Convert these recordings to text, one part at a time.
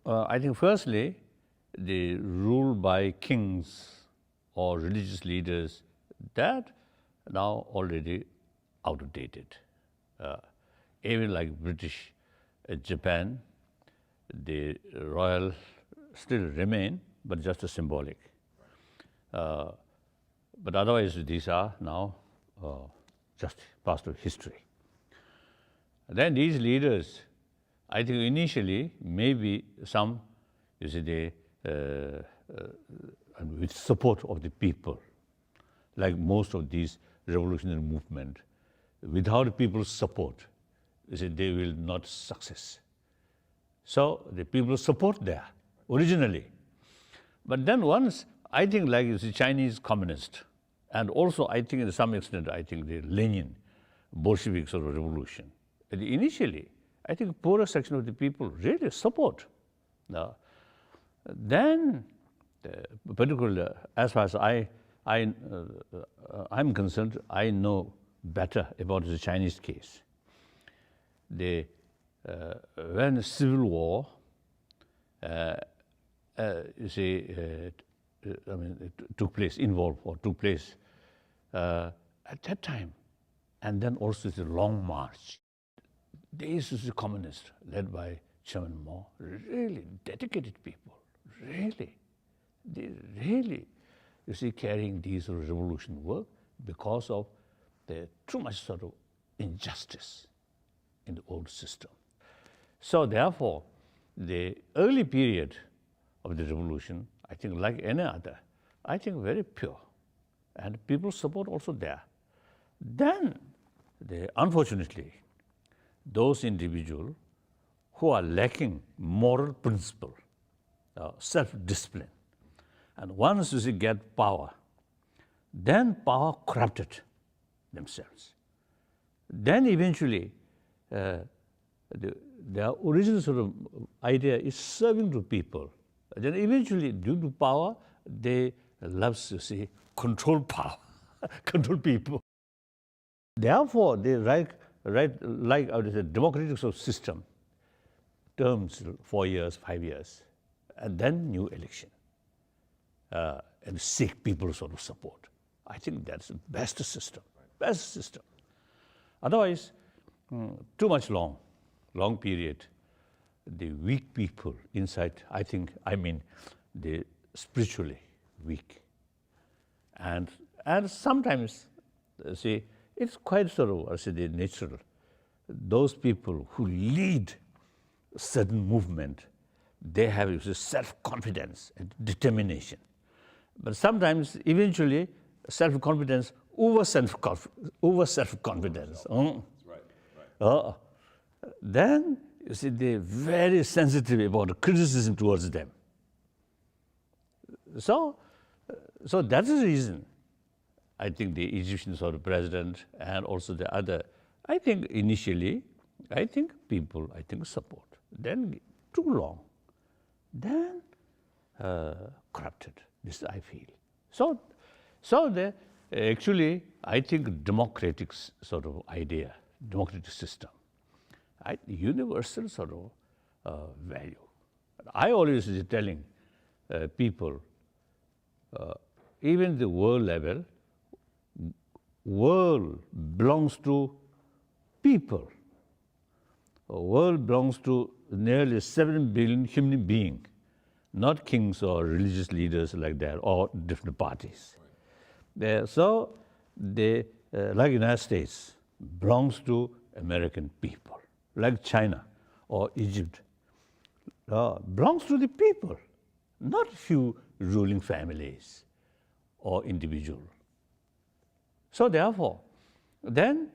I think firstly, the rule by kings or religious leaders, that now already outdated. Even like British, Japan, the royal still remain, but just a symbolic. But otherwise, these are now just past of history. Then these leaders, I think initially, maybe some, you see, they, with support of the people, like most of these revolutionary movement, without people's support, you see, they will not success. So the people support there originally. But then once, I think like you see, Chinese communist, and also I think to some extent, I think the Lenin, Bolshevik sort of revolution. Initially, I think poorer section of the people really support. Then, particularly as far as I'm concerned, I know better about the Chinese case. When the Civil War, you see, I mean, it took place at that time, and then also the Long March. These the communists, led by Chairman Mao, really dedicated people, really. They really, you see, carrying these revolution work because of the too much sort of injustice in the old system. So therefore, the early period of the revolution, I think like any other, I think very pure. And people support also there. Then, unfortunately, those individuals who are lacking moral principle, self-discipline, and once you get power, then power corrupted themselves. Then eventually, their original sort of idea is serving to people. Then eventually, due to power, they love to see control power, control people. Therefore, they like I would say, democratic sort of system, terms 4 years, 5 years, and then new election, and seek people's sort of support. I think that's the best system, best system. Otherwise, too much long period, the weak people inside, I mean, the spiritually weak. And sometimes, see, it's quite sort of, I say, the natural. Those people who lead certain movement, they have self-confidence and determination. But sometimes, eventually, self-confidence over self-confidence. Right. Then, you see, they're very sensitive about criticism towards them. So that's the reason I think the Egyptian sort of president and also the other, I think initially, I think people, support. Then too long. Then corrupted, this I feel. So actually, I think democratic sort of idea, democratic system, universal sort of value. I always is telling people, even the world level, world belongs to people. World belongs to nearly 7 billion human beings, not kings or religious leaders like that, or different parties. Right. So, like United States, belongs to American people, like China or Egypt, belongs to the people, not few ruling families or individuals. So therefore, then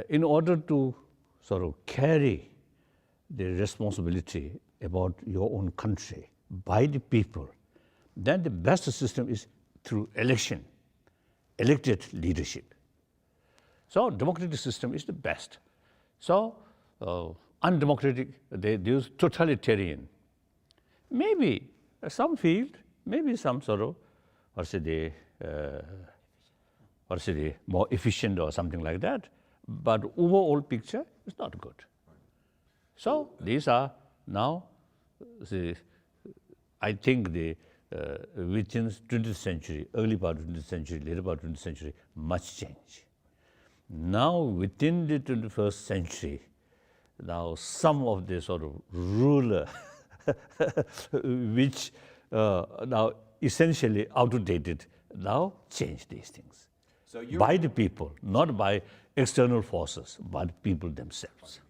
in order to sort of carry the responsibility about your own country by the people, then the best system is through election, elected leadership. So democratic system is the best. So undemocratic, they use totalitarian. Maybe some field, maybe some sort of, more efficient or something like that. But overall picture is not good. So these are Now, see, I think within 20th century, early part of 20th century, later part of 20th century, much change. Now, within the 21st century, now some of the sort of ruler, which now essentially outdated, now change these things. So By the people, not by external forces, but people themselves.